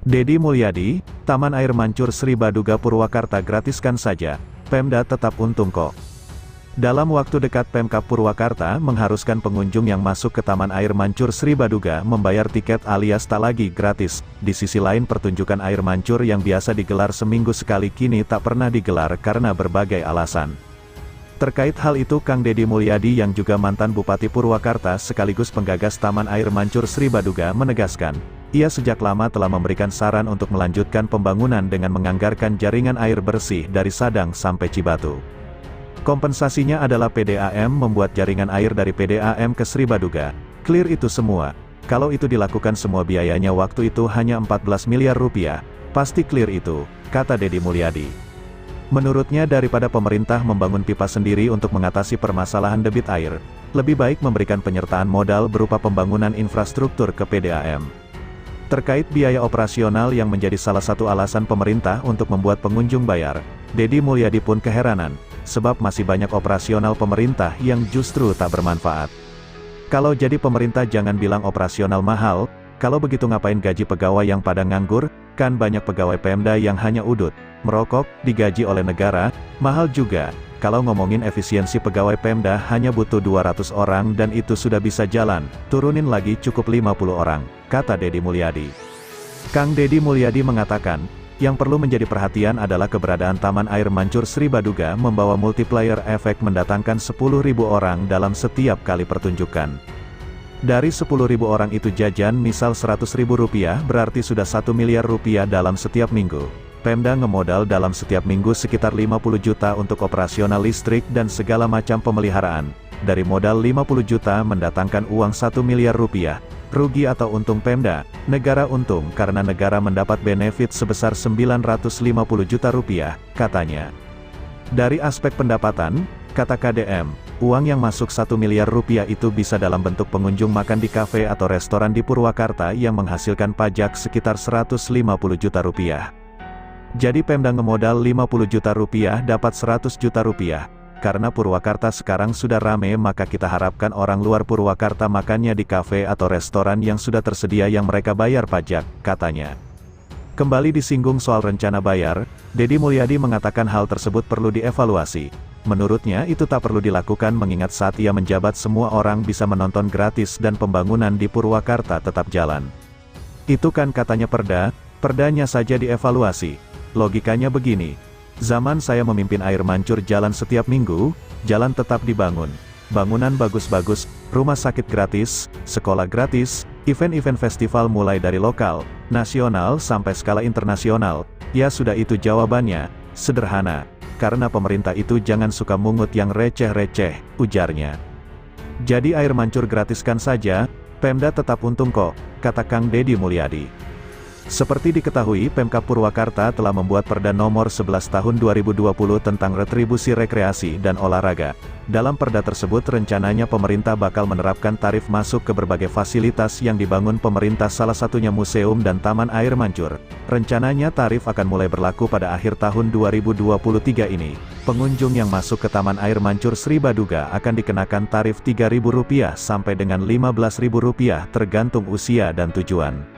Deddy Mulyadi, Taman Air Mancur Sri Baduga Purwakarta gratiskan saja, Pemda tetap untung kok. Dalam waktu dekat Pemkab Purwakarta mengharuskan pengunjung yang masuk ke Taman Air Mancur Sri Baduga membayar tiket alias tak lagi gratis. Di sisi lain pertunjukan air mancur yang biasa digelar seminggu sekali kini tak pernah digelar karena berbagai alasan. Terkait hal itu Kang Deddy Mulyadi yang juga mantan Bupati Purwakarta sekaligus penggagas Taman Air Mancur Sri Baduga menegaskan, ia sejak lama telah memberikan saran untuk melanjutkan pembangunan dengan menganggarkan jaringan air bersih dari Sadang sampai Cibatu. Kompensasinya adalah PDAM membuat jaringan air dari PDAM ke Sri Baduga. Clear itu semua. Kalau itu dilakukan semua biayanya waktu itu hanya 14 miliar rupiah. Pasti clear itu, kata Deddy Mulyadi. Menurutnya daripada pemerintah membangun pipa sendiri untuk mengatasi permasalahan debit air, lebih baik memberikan penyertaan modal berupa pembangunan infrastruktur ke PDAM. Terkait biaya operasional yang menjadi salah satu alasan pemerintah untuk membuat pengunjung bayar, Deddy Mulyadi pun keheranan, sebab masih banyak operasional pemerintah yang justru tak bermanfaat. Kalau jadi pemerintah jangan bilang operasional mahal, kalau begitu ngapain gaji pegawai yang pada nganggur, kan banyak pegawai Pemda yang hanya udut, merokok, digaji oleh negara, mahal juga. Kalau ngomongin efisiensi pegawai Pemda hanya butuh 200 orang dan itu sudah bisa jalan, turunin lagi cukup 50 orang, kata Deddy Mulyadi. Kang Deddy Mulyadi mengatakan, yang perlu menjadi perhatian adalah keberadaan Taman Air Mancur Sri Baduga membawa multiplier efek mendatangkan 10.000 orang dalam setiap kali pertunjukan. Dari 10.000 orang itu jajan misal Rp100.000 berarti sudah 1 miliar rupiah dalam setiap minggu. Pemda ngemodal dalam setiap minggu sekitar 50 juta untuk operasional listrik dan segala macam pemeliharaan. Dari modal 50 juta mendatangkan uang 1 miliar rupiah. Rugi atau untung Pemda? Negara untung karena negara mendapat benefit sebesar 950 juta rupiah, katanya. Dari aspek pendapatan, kata KDM, uang yang masuk 1 miliar rupiah itu bisa dalam bentuk pengunjung makan di kafe atau restoran di Purwakarta yang menghasilkan pajak sekitar 150 juta rupiah. Jadi Pemda ngemodal 50 juta rupiah dapat 100 juta rupiah. Karena Purwakarta sekarang sudah rame maka kita harapkan orang luar Purwakarta makannya di kafe atau restoran yang sudah tersedia yang mereka bayar pajak, katanya. Kembali disinggung soal rencana bayar, Deddy Mulyadi mengatakan hal tersebut perlu dievaluasi. Menurutnya itu tak perlu dilakukan mengingat saat ia menjabat semua orang bisa menonton gratis dan pembangunan di Purwakarta tetap jalan. Itu kan katanya perdanya saja dievaluasi. Logikanya begini, zaman saya memimpin air mancur jalan setiap minggu, jalan tetap dibangun, bangunan bagus-bagus, rumah sakit gratis, sekolah gratis, event-event festival mulai dari lokal, nasional sampai skala internasional, ya sudah itu jawabannya, sederhana, karena pemerintah itu jangan suka mungut yang receh-receh, ujarnya. Jadi air mancur gratiskan saja, Pemda tetap untung kok, kata Kang Deddy Mulyadi. Seperti diketahui Pemkab Purwakarta telah membuat Perda Nomor 11 Tahun 2020 tentang retribusi rekreasi dan olahraga. Dalam perda tersebut rencananya pemerintah bakal menerapkan tarif masuk ke berbagai fasilitas yang dibangun pemerintah salah satunya museum dan taman air mancur. Rencananya tarif akan mulai berlaku pada akhir tahun 2023 ini. Pengunjung yang masuk ke Taman Air Mancur Sri Baduga akan dikenakan tarif Rp3.000 sampai dengan Rp15.000 tergantung usia dan tujuan.